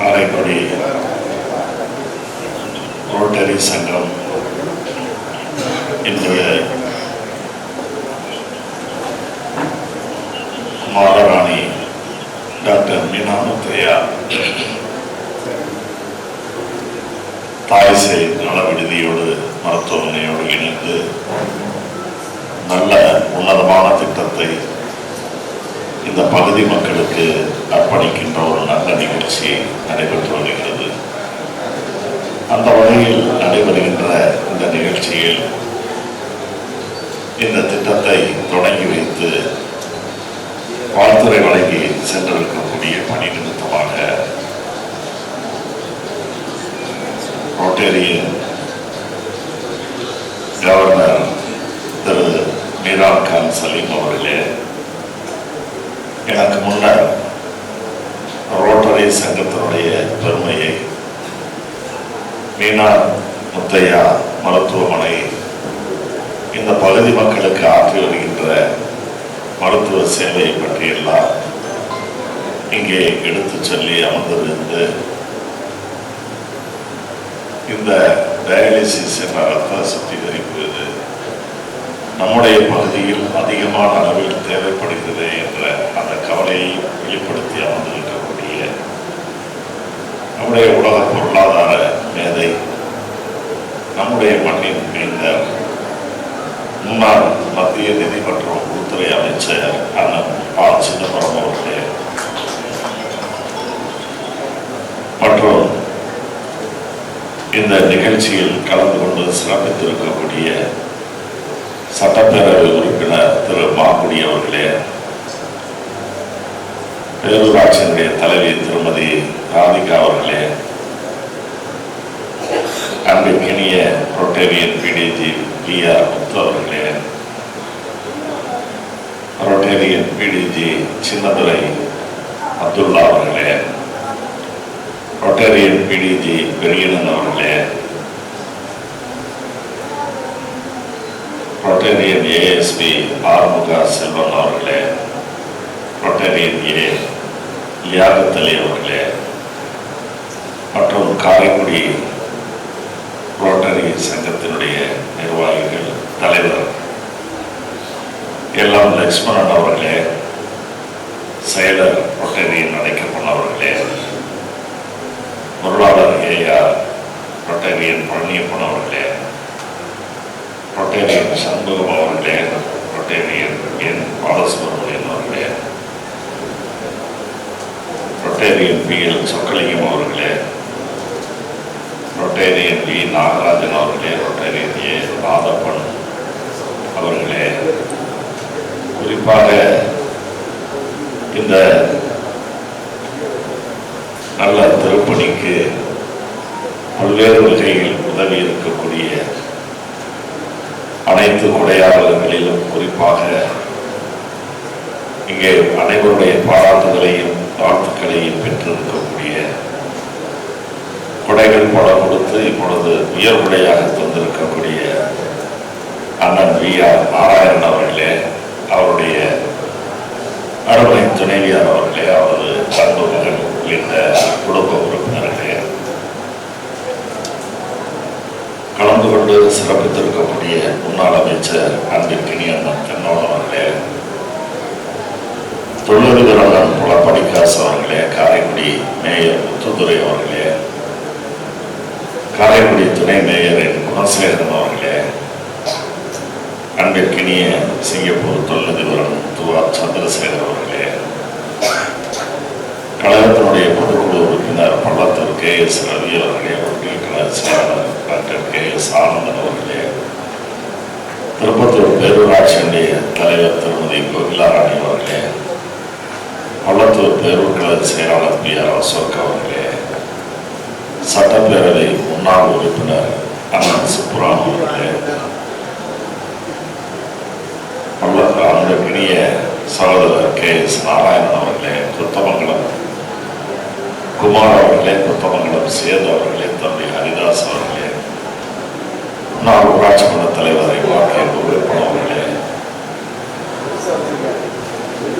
Karaikudi rotary சங்கம் இன்று மாதராணி doctor Meena Muthiah தாய்சேய் நல விடுதியோடு மருத்துவமனையோடு இணைந்து நல்ல உன்னதமான திட்டத்தை இந்த பகுதி மக்களுக்கு அர்ப்பணிக்கின்ற ஒரு நல்ல நிகழ்ச்சி நடைபெற்று வருகிறது. அந்த வகையில் நடைபெறுகின்ற இந்த நிகழ்ச்சியில் இந்த திட்டத்தை தொடங்கி வைத்து வாழ்த்துறை வழங்கி சென்றிருக்கக்கூடிய பணி நிமித்தமாக ரோட்டரியின் கவர்னர் திரு மீரான் கான் சலீம் அவர்களே, எனக்கு முன்னர் ரோட்டரி சங்கத்தினுடைய பெருமையை மீனா முத்தையா மருத்துவமனை இந்த பகுதி மக்களுக்கு ஆற்றி வருகின்ற மருத்துவ சேவையை பற்றியெல்லாம் இங்கே எடுத்து சொல்லி அமர்ந்திருந்து இந்த டயாலிசிஸ் என்ற ரத்த சுத்திகரிப்பு நம்முடைய பகுதியில் அதிகமான அளவில் தேவைப்படுகிறது என்ற அந்த கவலையை வெளிப்படுத்தி அமர்ந்திருக்கக்கூடிய நம்முடைய உலக பொருளாதார மேதை, நம்முடைய மண்ணின் மீண்டர், முன்னாள் மத்திய நிதி மற்றும் உள்துறை அமைச்சர் அண்ணன் ப. சிதம்பரம் அவர்களே மற்றும் இந்த நிகழ்ச்சியில் கலந்து கொண்டு சிறப்பித்திருக்கக்கூடிய சட்டப்பேரவை உறுப்பினர் திரு மாங்குடி அவர்களே, பேரூராட்சியினுடைய தலைவி திருமதி ராதிகா அவர்களே, அன்பிற்கினிய ரோட்டேரியன் பிடிஜி பி. ஆர். முத்து அவர்களே, ரோட்டேரியன் பிடிஜி சின்னதுரை அப்துல்லா அவர்களே, ரோட்டேரியன் பிடிஜி பெரியனன் அவர்களே, ரோட்டேரியன் ஏஎஸ்பி ஆறுமுக செல்வன் அவர்களே, ரோட்டேரியன் ஏ. லியாகத் அலி அவர்களே மற்றும் காரைக்குடி ரோட்டரி சங்கத்தினுடைய நிர்வாகிகள், தலைவர் எல்லாம் லட்சுமணன் அவர்களே, செயலர் ரோட்டரியின் அழைக்கப்பட்ட அவர்களே, பொருளாளர் ஏஆர் ரோட்டரியின் பழனியப்பன் அவர்களே, ரோட்டேரியன் சண்முகம் அவர்களே, ரோட்டேரியன் என் பாலசுப்ரமணியன் அவர்களே, ரோட்டேரியன் பி. எல். சொக்கலிங்கம் அவர்களே, ரோட்டேரியன் வி. நாகராஜன் அவர்களே, ரோட்டேரியன் ஏ. ராதப்பன் அவர்களே, குறிப்பாக இந்த நல்ல திருப்பணிக்கு பல்வேறு வகையில் உதவி இருக்கக்கூடிய அனைத்து கொடையாளர்களிலும் குறிப்பாக இங்கே அனைவருடைய பாராட்டுகளையும் வாழ்த்துக்களையும் பெற்றிருக்கக்கூடிய, கொடைகள் பல கொடுத்து இப்பொழுது உயர்வுடையாக தந்திருக்கக்கூடிய அண்ணன் வி. ஆர். நாராயணன் அவர்களே, அவருடைய அருமை துணைவியார் அவர்களே, அவரது அன்பு மகன் உள்ளிட்ட குடும்ப உறுப்பினர்களே, கலந்து கொண்டு சிறப்பித்திருக்கக்கூடிய முன்னாள் அமைச்சர் அன்பிற்கினிய அண்ணன் தென்னோன் அவர்களே, தொழிலதிபர் அண்ணன் புலப்படிக்காசு அவர்களே, காரைக்குடி மேயர் முத்துதுரை அவர்களே, காரைக்குடி துணை மேயர் என் குணசேகரன் அவர்களே, அன்பிற்கினிய சிங்கப்பூர் தொழிலதிபர் துவார் சந்திரசேகர் அவர்களே, கழகத்தினுடைய பொதுக்குழு உறுப்பினர் பள்ளத்தூர் கே. எஸ். ரவி அவர்களே, ஒன்றிய கழக செயலாளர் டாக்டர் கே. எஸ். ஆனந்தன் அவர்களே, திருப்பத்தூர் பேரூராட்சியினுடைய தலைவர் திருமதி கோகிலாராணி அவர்களே, பள்ளத்தூர் பேரூர் கழக செயலாளர் பி. ஆர். அசோக் அவர்களே, சட்டப்பேரவை முன்னாள் உறுப்பினர் அண்ணன் சுப்புராம் அவர்களே, அன்பிற்கினிய சகோதரர் கே. எஸ். நாராயணன் அவர்களே, குத்தமங்கலம் குமார் அவர்களே, குத்தமங்கலம் சேது அவர்களே, தம்பி ஹரிதாஸ் அவர்களே, முன்னாள் ஊராட்சி மன்ற தலைவர் வாக்கிய உறுப்பினர் அவர்களே,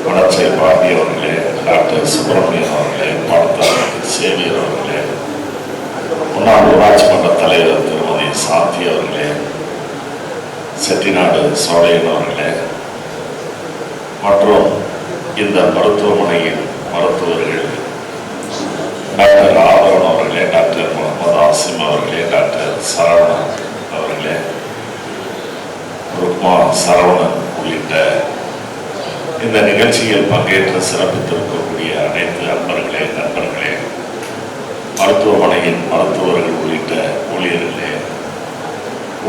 வடச்சை பாண்டி அவர்களே, டாக்டர் சுப்பிரமணியன் அவர்களே, பாடத்தாளர் சேவியர் அவர்களே, மூர்த்தி அவர்களே, செட்டிநாடு சோழையன் அவர்களே மற்றும் இந்த மருத்துவமனையின் மருத்துவர்கள் டாக்டர் ஆபரன் அவர்களே, டாக்டர் முகமது ஆசிம் அவர்களே, டாக்டர் சரவணன் அவர்களே, ருக்மா சரவணன் உள்ளிட்ட இந்த நிகழ்ச்சியில் பங்கேற்று சிறப்பித்திருக்கக்கூடிய அனைத்து அன்பர்களே, நண்பர்களே, மருத்துவமனையின் மருத்துவர்கள் உள்ளிட்ட ஊழியர்களே,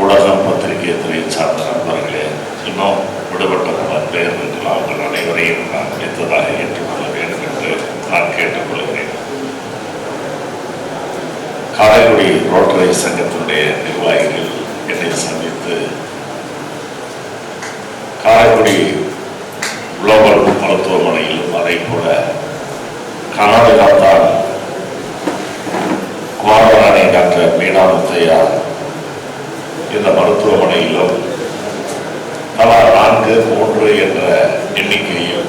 ஊடகம் பத்திரிகை துறையை சார்ந்த நண்பர்களே, இன்னும் விடுபட்ட பல பேர் இருக்கலாம். அவர்கள் அனைவரையும் நான் நினைத்ததாக ஏற்றுக்கொள்ள வேண்டும் என்று நான் கேட்டுக்கொள்கிறேன். காரைக்குடி ரோட்டரி சங்கத்தினுடைய நிர்வாகிகள் என்னை சந்தித்து காரைக்குடி குளோபல் மருத்துவமனையிலும் அதே போல கர்நாடகாத்தான் குமாரராணி டாக்டர் மீனா முத்தையா இந்த மருத்துவமனையிலும் தலா 4, 3 என்ற எண்ணிக்கையில்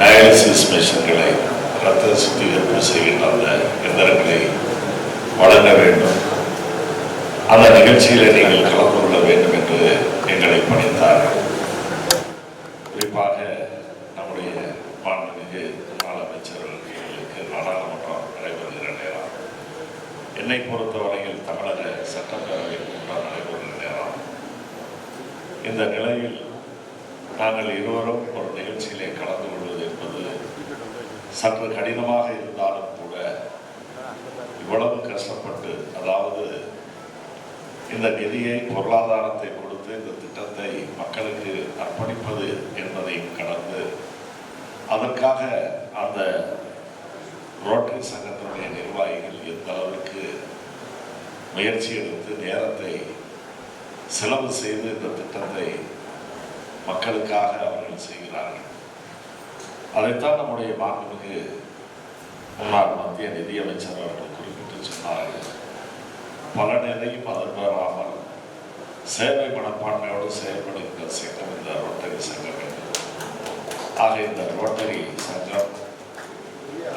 டயாலிசிஸ் மிஷின்களை, இரத்த சுத்திகரிப்பு செய்கின்ற அந்த எந்திரங்களை வழங்க வேண்டும். அந்த நிகழ்ச்சியில் நீங்கள் கலந்து கொள்ள வேண்டும் என்று எங்களை பணித்தார்கள். குறிப்பாக நம்முடைய மாண்புமிகு முன்னாள் அமைச்சர்களுக்கு நாடாளுமன்றம் நடைபெறுகிற நேரம், என்னை பொறுத்தவரையில் தமிழக சட்டப்பேரவை கூட்டம் நடைபெறுகிற நேரம், இந்த நிலையில் நாங்கள் இருவரும் ஒரு நிகழ்ச்சியிலே கலந்து கொள்வது என்பது சற்று கடினமாக இருந்தாலும் கூட இவ்வளவு கஷ்டப்பட்டு, அதாவது இந்த நிதியை, பொருளாதாரத்தை கொடுத்து இந்த திட்டத்தை மக்களுக்கு அர்ப்பணிப்பது என்பதையும் கடந்து அதற்காக அந்த ரோட்டரி சங்கத்தினுடைய நிர்வாகிகள் எந்த அளவுக்கு முயற்சி எடுத்து நேரத்தை செலவு செய்து இந்த திட்டத்தை மக்களுக்காக அவர்கள் செய்கிறார்கள். அதைத்தான் நம்முடைய மாண்புமிகு முன்னாள் மத்திய நிதியமைச்சர் அவர்கள் குறிப்பிட்டு சொன்னார்கள். பலன் எதையும் எதிர்பாராமல் சேவை மனப்பான்மையோடு செயல்படுகின்ற சங்கம் இந்த ரோட்டரி சங்கம். ஆக இந்த ரோட்டரி சங்கம்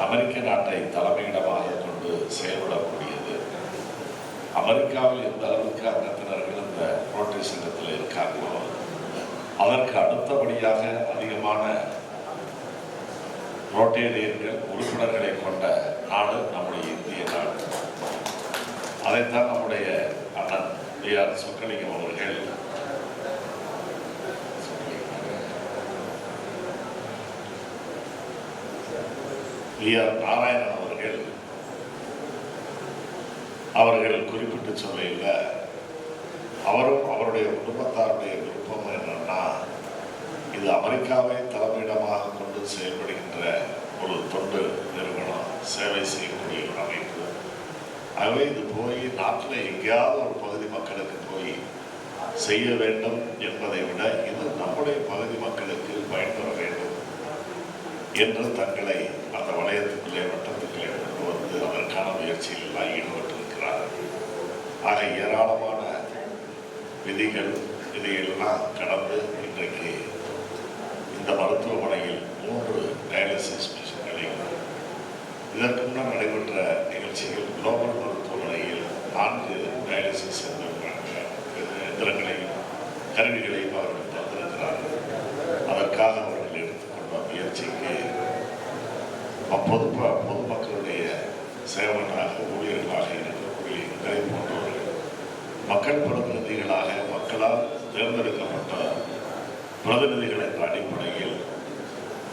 அமெரிக்க நாட்டை தலைமையிடமாக கொண்டு செயல்படக்கூடியது. அமெரிக்காவில் எந்த அளவுக்கு அங்கத்தினர்கள் இந்த ரோட்டரி சங்கத்தில் இருக்காங்களோ அதற்கு அடுத்தபடியாக அதிகமான ரோட்டேரியர்கள், உறுப்பினர்களை கொண்ட நாடு நம்முடைய இந்திய நாடு. அதைத்தான் நம்முடைய அண்ணன் டி.ஆர். சொக்கலிங்கம் அவர்கள் டி.ஆர். நாராயணன் அவர்கள் குறிப்பிட்டு சொல்லையில் அவரும் அவருடைய குடும்பத்தாருடைய விருப்பம் என்னன்னா, இது அமெரிக்காவை தலைமையிடமாக கொண்டு செயல்படுகின்ற ஒரு தொண்டு நிறுவனம், சேவை செய்யக்கூடிய ஒரு அமைப்பு. ஆகவே இது போய் நாட்டில் எங்கேயாவது ஒரு பகுதி மக்களுக்கு போய் செய்ய வேண்டும் என்பதை விட இது நம்முடைய பகுதி மக்களுக்கு பயன்பெற வேண்டும் என்று தங்களை அந்த வளையத்துக்குள்ளே, வட்டத்துக்குள்ளே கொண்டு வந்து அதற்கான முயற்சியில் எல்லாம் ஈடுபட்டிருக்கிறார்கள். ஆக ஏராளமான விதிகள், இதையெல்லாம் கடந்து இன்றைக்கு இந்த மருத்துவமனையில் 3 டயாலிசிஸ் மிஷின்களையும், இதற்கு முன்னர் நடைபெற்ற நிகழ்ச்சிகள் குளோபல் மருத்துவமனையில் 4 டயாலிசிஸ் எந்திரங்களையும் கருவிகளையும் அவர்கள் தந்திருக்கிறார்கள். அதற்காக அவர்கள் எடுத்துக்கொண்ட முயற்சிக்கு பொதுமக்களுடைய சேவனாக, ஊழியர்களாக இருக்கக்கூடிய எங்களை போன்றவர்கள், மக்கள் பிரதிநிதிகளாக, மக்களால் தேர்ந்தெடுக்கப்பட்ட பிரதிநிதிகள் என்ற அடிப்படையில்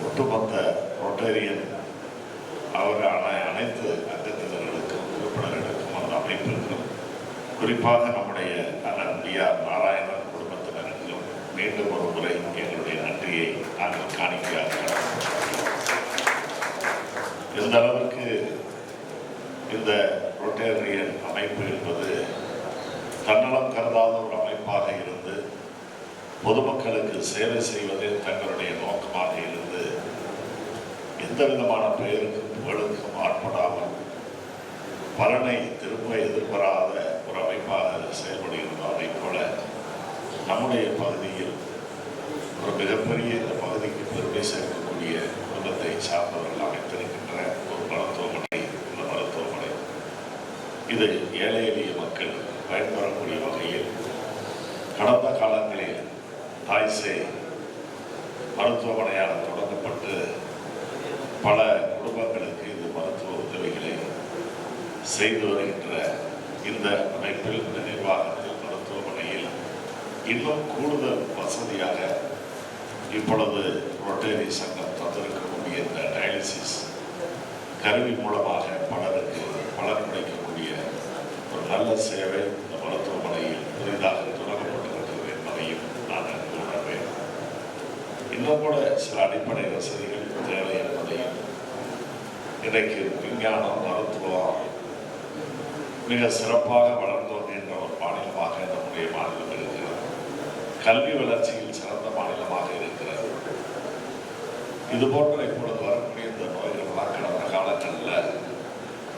ஒட்டுமொத்த ரொட்டேரியன் அவரான அனைத்து அங்கத்தினர்களுக்கும், உறுப்பினர்களுக்கும், அந்த அமைப்பிற்கும், குறிப்பாக நம்முடைய அண்ணன் டி.ஆர். நாராயணன் குடும்பத்தினருக்கும் மீண்டும் ஒரு முறை எங்களுடைய நன்றியை நாங்கள் காணிக்கையாக எந்த அளவிற்கு இந்த ரொட்டேரியன் அமைப்பு என்பது தன்னலம் கருதாத ஒரு அமைப்பாக இருந்து பொதுமக்களுக்கு சேவை செய்வதே தங்களுடைய நோக்கமாக இருந்து எந்த விதமான பெயருக்கும் புகழுக்கும் ஆட்படாமல் பலனை திரும்ப எதிர்பாராத ஒரு அமைப்பாக செயல்படுகிறதோ அதை போல நம்முடைய பகுதியில் ஒரு மிகப்பெரிய இந்த பகுதிக்கு பெருமை சேர்க்கக்கூடிய குடும்பத்தை சார்ந்தவர்கள் அமைத்திருக்கின்ற ஒரு மருத்துவமனை. இந்த மருத்துவமனை இது ஏழை எளிய மக்கள் பயன்பெறக்கூடிய வகையில் கடந்த காலங்களில் தாய்சேய் மருத்துவமனையால் தொடங்கப்பட்டு பல குடும்பங்களுக்கு இந்த மருத்துவ உதவிகளை செய்து வருகின்ற இந்த அமைப்பில் இந்த நிர்வாகத்தில் மருத்துவமனையில் இன்னும் கூடுதல் வசதியாக இப்பொழுது ரொட்டேரி சங்கம் தந்திருக்கக்கூடிய இந்த டயாலிசிஸ் கருவி மூலமாக பலருக்கு பலன் கிடைக்கக்கூடிய ஒரு நல்ல சேவை இந்த மருத்துவமனையில் புதிதாக தொடங்கப்பட்டிருக்கிறது என்பதையும் நான் உணர்வேன். இன்னும் கூட சில அடிப்படை வசதிகள் தேவை என்பதையும் இன்றைக்கு விஞ்ஞானம் மருத்துவம் மிக சிறப்பாக வளர்ந்து வருகின்ற ஒரு மாநிலமாக நம்முடைய மாநிலம் இருக்கிறது. கல்வி வளர்ச்சியில் சிறந்த மாநிலமாக இருக்கிறது. இதுபோன்ற இப்பொழுது வரக்கூடிய இந்த நோய்கள்லாம் கடந்த காலங்களில்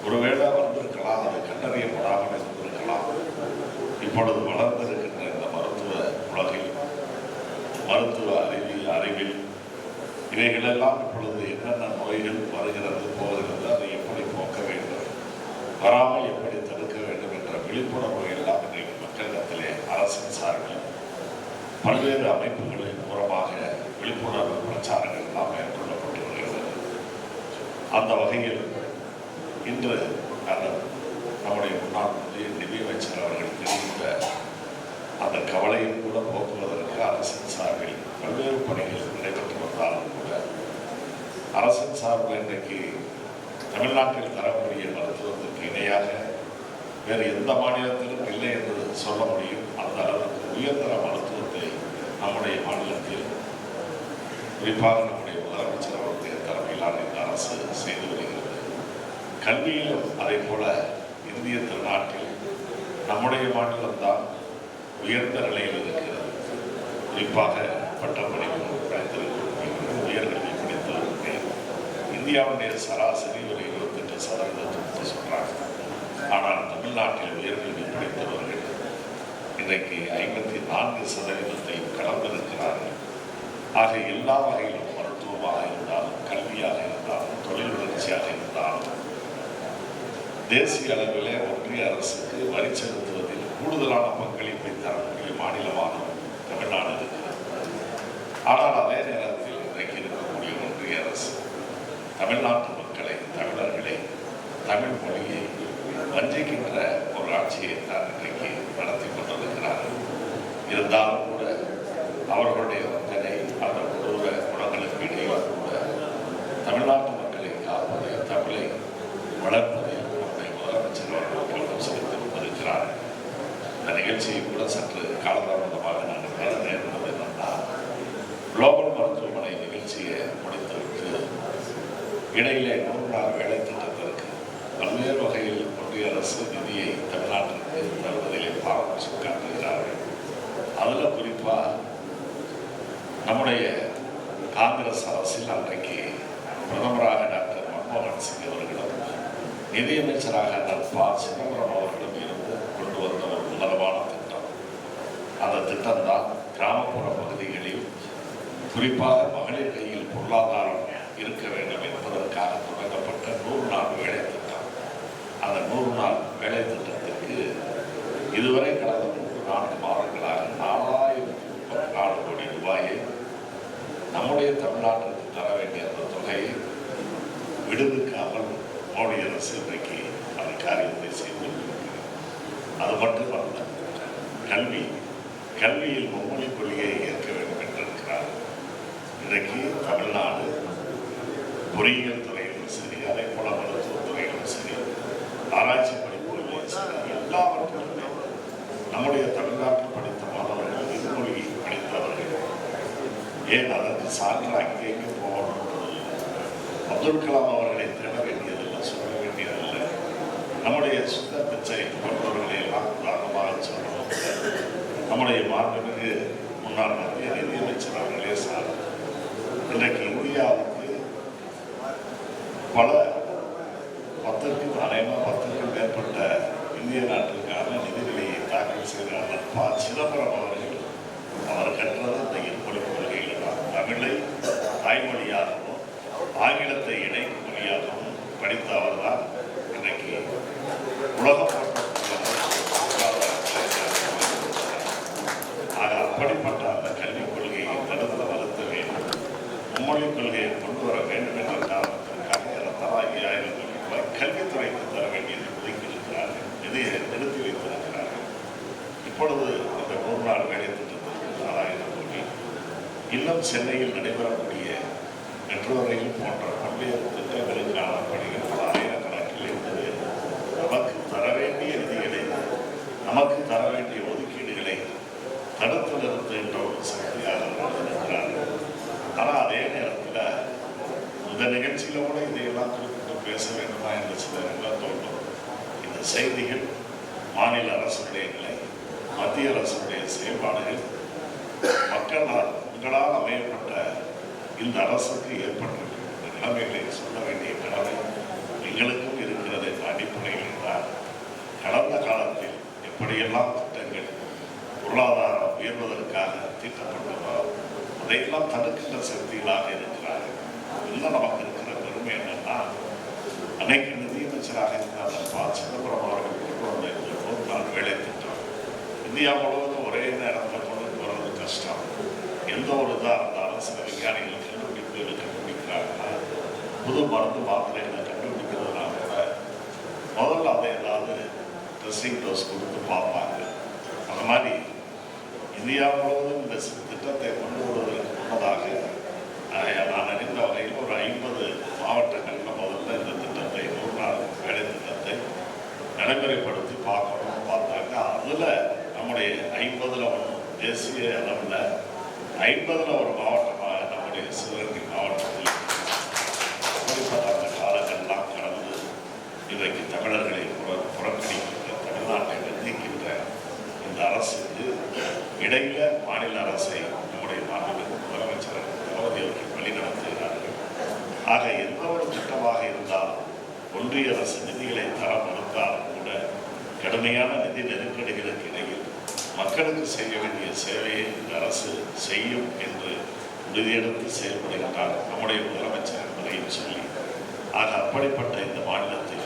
ஒருவேளை வந்திருக்கலாம், அது கண்டறியப்படாமல் இருந்திருக்கலாம். இப்பொழுது வளர்ந்திருக்கின்ற இந்த மருத்துவ உலகில் மருத்துவ அறிவில் இவைகளெல்லாம் இப்பொழுது என்னென்ன நோய்கள் வருகிறது போகிறது, அதை எப்படி போக்க வேண்டும், வராமல் எப்படி தடுக்க வேண்டும் என்ற விழிப்புணர்வு எல்லாம் இன்றைக்கு மக்களிடத்திலே அரசின் சார்பில் பல்வேறு அமைப்புகளின் மூலமாக விழிப்புணர்வு பிரச்சாரங்கள் எல்லாம் மேற்கொள்ளப்பட்டு வருகிறது. அந்த வகையில் இன்று நம்முடைய முன்னாள் நிதியமைச்சர் அவர்கள் தெரிவித்த அந்த கவலையும் கூட போக்குவதற்கு அரசின் சார்பில் பல்வேறு பணிகள் நடைபெற்று வந்தாலும் கூட அரசின் சார்பில் இன்றைக்கு தமிழ்நாட்டில் தரக்கூடிய மருத்துவத்திற்கு இணையாக வேறு எந்த மாநிலத்திலும் இல்லை என்று சொல்ல முடியும். அந்த அளவுக்கு உயர்தர மருத்துவத்தை நம்முடைய மாநிலத்தில் குறிப்பாக நம்முடைய முதலமைச்சர் அவருடைய தலைமையிலான இந்த அரசு செய்து வருகிறது. கல்வியிலும் அதே போல இந்திய திருநாட்டில் நம்முடைய மாநிலம்தான் உயர்ந்த நிலையில் இருக்கிறது. குறிப்பாக பட்டப்படிப்பு படித்திருக்கக்கூடிய உயர்கல்வி படித்தவர்களுக்கு இந்தியாவுடைய சராசரி ஒரு 28% சொல்றாங்க. ஆனால் தமிழ்நாட்டில் உயர்கல்வி படித்தவர்கள் இன்றைக்கு 54% கடந்திருக்கிறார்கள். ஆக எல்லா வகையிலும் மருத்துவமாக இருந்தாலும் கல்வியாக இருந்தாலும் தொழில் வளர்ச்சியாக இருந்தாலும் தேசிய அளவிலே ஒன்றிய அரசுக்கு வரி செலுத்துவதில் கூடுதலான பங்களிப்பை தரக்கூடிய மாநிலமாக தமிழ்நாடு இருக்கிறது. ஆனால் அதே நேரத்தில் இன்றைக்கு இருக்கக்கூடிய ஒன்றிய அரசு தமிழ்நாட்டு மக்களை, தமிழர்களை, தமிழ் மொழியை வஞ்சிக்கின்ற ஒரு ஆட்சியை தான் இன்றைக்கு நடத்தி கொண்டிருக்கிறார்கள். இருந்தாலும் கூட அவர்களுடைய வஞ்சனை, அந்த கொடூர குணங்களுக்கு இடையில் கூட தமிழ்நாட்டு மக்களை காப்பதை, தமிழை வளர்ப்பதில் நம்முடைய முதலமைச்சர் அவர்கள் கவனம் செலுத்தி கொண்டிருக்கிறார்கள். இந்த நிகழ்ச்சியை கூட சற்று காலதாமதமாக நாங்கள் பெற நேர்ந்தது என்னன்னா, குளோபல் மருத்துவமனை நிகழ்ச்சியை முடித்துவிட்டு இடையிலே 100 நாள் வேலை திட்டத்திற்கு பல்வேறு வகையில் ஒன்றிய அரசு நிதியை தமிழ்நாட்டிற்கு தருவதிலே பாரபட்சம் காட்டுகிறார்கள். அதில் குறிப்பாக நம்முடைய காங்கிரஸ் அரசில் அன்றைக்கு பிரதமராக டாக்டர் மன்மோகன் சிங் அவர்களும் நிதியமைச்சராக டாக்டர் சிதம்பரம் அவர்களும் இருந்து கொண்டு வந்த ஒரு உன்னதமான திட்டம். அந்த திட்டம்தான் கிராமப்புற பகுதிகளில் குறிப்பாக மகளிர் கையில் பொருளாதாரம் இருக்க வேண்டும் என்பதற்காக தொடங்கப்பட்ட 100 நாள் வேலை திட்டம். அந்த 100 நாள் வேலை திட்டத்திற்கு இதுவரை கடந்த 3-4 மாதங்களாக 4034 கோடி ரூபாயை நம்முடைய தமிழ்நாட்டிற்கு தர வேண்டிய அந்த தொகையை விடுவிக்காமல் மோடி அரசு இன்றைக்கு அந்த காரியத்தை செய்து கொண்டிருக்கிறது. அது மட்டுமல்ல, கல்வியில் மும்மொழி கொள்கையை ஏற்க வேண்டும் என்றிருக்கிறார். இன்றைக்கு தமிழ்நாடு பொறியியல் துறையிலும் சரி, அதே போல மருத்துவத் துறையிலும் சரி, ஆராய்ச்சி படிப்புகளிலும் சரி, எல்லாவற்றிலுமே நம்முடைய தமிழ்நாட்டில் படித்த மாணவர்கள் இருமொழி படித்தவர்கள். ஏன் அதற்கு சான்று அங்கேயும் போகணும்? அப்துல் கலாம் அவர்களை தேட வேண்டியதில்லை, சொல்ல வேண்டியதில்லை. நம்முடைய சுத்த பிச்சை போன்றவர்களை எல்லாம் உதாரணமாக சொல்லணும். நம்முடைய மாண்புமிகு முன்னாள் மத்திய நிதியமைச்சர் அவர்களே சார் இன்றைக்கு இந்தியாவுக்கு பல 10க்கும் மேற்பட்ட இந்திய நாட்டிற்கான நிதிநிலையை தாக்கல் செய்த சிதம்பரம் அவர் கற்றது இந்த இருமொழி கொள்கையில் தான். தமிழை தாய்மொழியாகவும் ஆங்கிலத்தை இணைக்கும் மொழியாகவும் படித்த அவர் தான் இன்றைக்கு உலகம் இப்பொழுது இந்த 100 நாள் வேலை திட்டத்திற்கு 4000 கோடி, இன்னும் சென்னையில் நடைபெறக்கூடிய மெட்ரோ ரயில் போன்ற பல்வேறு திட்டங்களுக்கான பணிகள் 1000கணக்கில் இருந்தது. நமக்கு தர வேண்டிய நிதிகளை, நமக்கு தர வேண்டிய ஒதுக்கீடுகளை தடுத்து நிறுத்துகின்ற ஒரு சக்தியாக இருக்கிறார்கள். ஆனால் அதே நேரத்தில் இந்த நிகழ்ச்சியில கூட இதையெல்லாம் குறிப்பிட்டு பேச வேண்டுமா என்று சிலர் தோன்றும். இந்த செய்திகள் மாநில அரசுடைய நிலை, மத்திய அரசுடைய செயல்பாடுகள், மக்களால் உங்களால் அமையப்பட்ட இந்த அரசுக்கு ஏற்பட்டிருக்கின்ற நிலைமைகளை சொல்ல வேண்டிய கடமை எங்களுக்கும் இருக்கிறது என்ற அடிப்படையில் தான் கடந்த காலத்தில் எப்படியெல்லாம் திட்டங்கள் பொருளாதாரம் உயர்வதற்காக தீட்டப்பட்டதோ அதையெல்லாம் தடுக்கின்ற சக்திகளாக இருக்கிறார்கள். இன்னும் நமக்கு இருக்கிற பெருமை என்னன்னா, அன்னைக்கு நிதியமைச்சராக இருந்த சிதம்பரம் அவர்கள் கொண்டு வந்த இந்த 100 நாள் வேலை திட்டம் இந்தியா முழுவதும் ஒரே நேரத்தில் கொண்டு வர்றது கஷ்டம். எந்த ஒரு இதாக இருந்தாலும் சில விஞ்ஞானிகள் கண்டுபிடிக்கிறாங்கன்னா, புது மருந்து மாத்திரைகளை கண்டுபிடிக்கிறதுனால கூட முதல்ல அதை ஏதாவது டெஸ்டிங் டோஸ் கொடுத்து பார்ப்பாங்க. அந்த மாதிரி இந்தியா முழுவதும் இந்த திட்டத்தை கொண்டு வருவதற்கு முன்னதாக நான் அறிந்த வகையில் ஒரு 50 மாவட்டங்களில் முதல்ல இந்த திட்டத்தை 100 நாள் வேலை திட்டத்தை நடைமுறைப்படுத்தி பார்த்தாங்க. அதில் நம்முடைய 50ல் ஒன்று தேசிய அளவில் 50ல் ஒரு மாவட்டமாக நம்முடைய சிவகங்கை மாவட்டத்தில் அப்படிப்பட்ட அந்த காலங்கள்லாம் கடந்து இன்றைக்கு தமிழர்களை புறக்கணிக்கின்ற, தமிழ்நாட்டை நிர்ணயிக்கின்ற இந்த அரசுக்கு இடையில மாநில அரசை நம்முடைய மாநில முதலமைச்சர் தளபதி அவர்கள் வழிநடத்துகிறார்கள். ஆக எந்த ஒரு திட்டமாக இருந்தாலும் ஒன்றிய அரசு நிதிகளை தர மறுத்தாலும் கூட கடுமையான நிதி நெருக்கடிகளுக்கு இடையில் மக்களுக்கு செய்ய வேண்டிய சேவையை இந்த அரசு செய்யும் என்று உறுதியெடுத்து செயல்படுகின்றார் நம்முடைய முதலமைச்சர் என்பதையும் சொல்லி, ஆக அப்படிப்பட்ட இந்த மாநிலத்தில்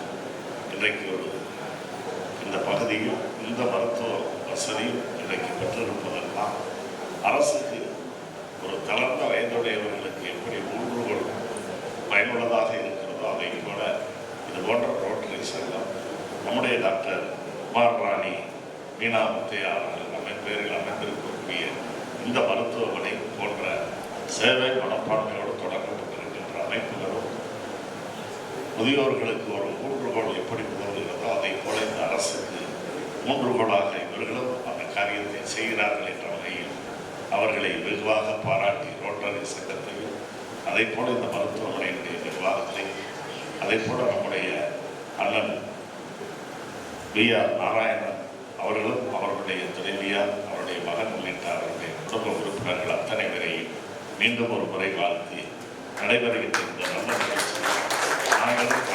இன்றைக்கு இந்த பகுதியில் இந்த மருத்துவ வசதியும் இன்றைக்கு பெற்றிருப்பதெல்லாம் அரசுக்கு ஒரு தளர்ந்த வயதுடையவர்களுக்கு எப்படி ஊன்றுகோல் பயனுள்ளதாக இருக்கிறதோ அதை போல இது போன்ற ரோட்டரி சங்கம், நம்முடைய டாக்டர் குமார் ராணி மீனா முத்தையா அவர்கள் பேரில் அமைந்திருக்கக்கூடிய இந்த மருத்துவமனை போன்ற சேவை மனப்பான்மையோடு தொடங்கப்பட்டிருக்கின்ற அமைப்புகளும் முதியோர்களுக்கு ஒரு ஊன்றுகோல் எப்படி உதவுகிறதோ அதை போல இந்த அரசுக்கு ஊன்றுகோலாக இவர்களும் அந்த காரியத்தை செய்கிறார்கள் என்ற வகையில் அவர்களை வெகுவாக பாராட்டி ரோட்டரி சங்கத்தையும் அதை போல இந்த மருத்துவமனையினுடைய நிர்வாகத்தையும் அதை போல நம்முடைய அண்ணன் B.R. நாராயணன் அவர்களும் அவர்களுடைய துணைவியார், அவருடைய மகன் உள்ளிட்ட அவருடைய குடும்ப உறுப்பினர்கள் அத்தனை பேரையும் மீண்டும் ஒரு முறை வாழ்த்தி நடைபெறுகின்ற இந்த நல்ல நிகழ்ச்சியில் நாங்களும்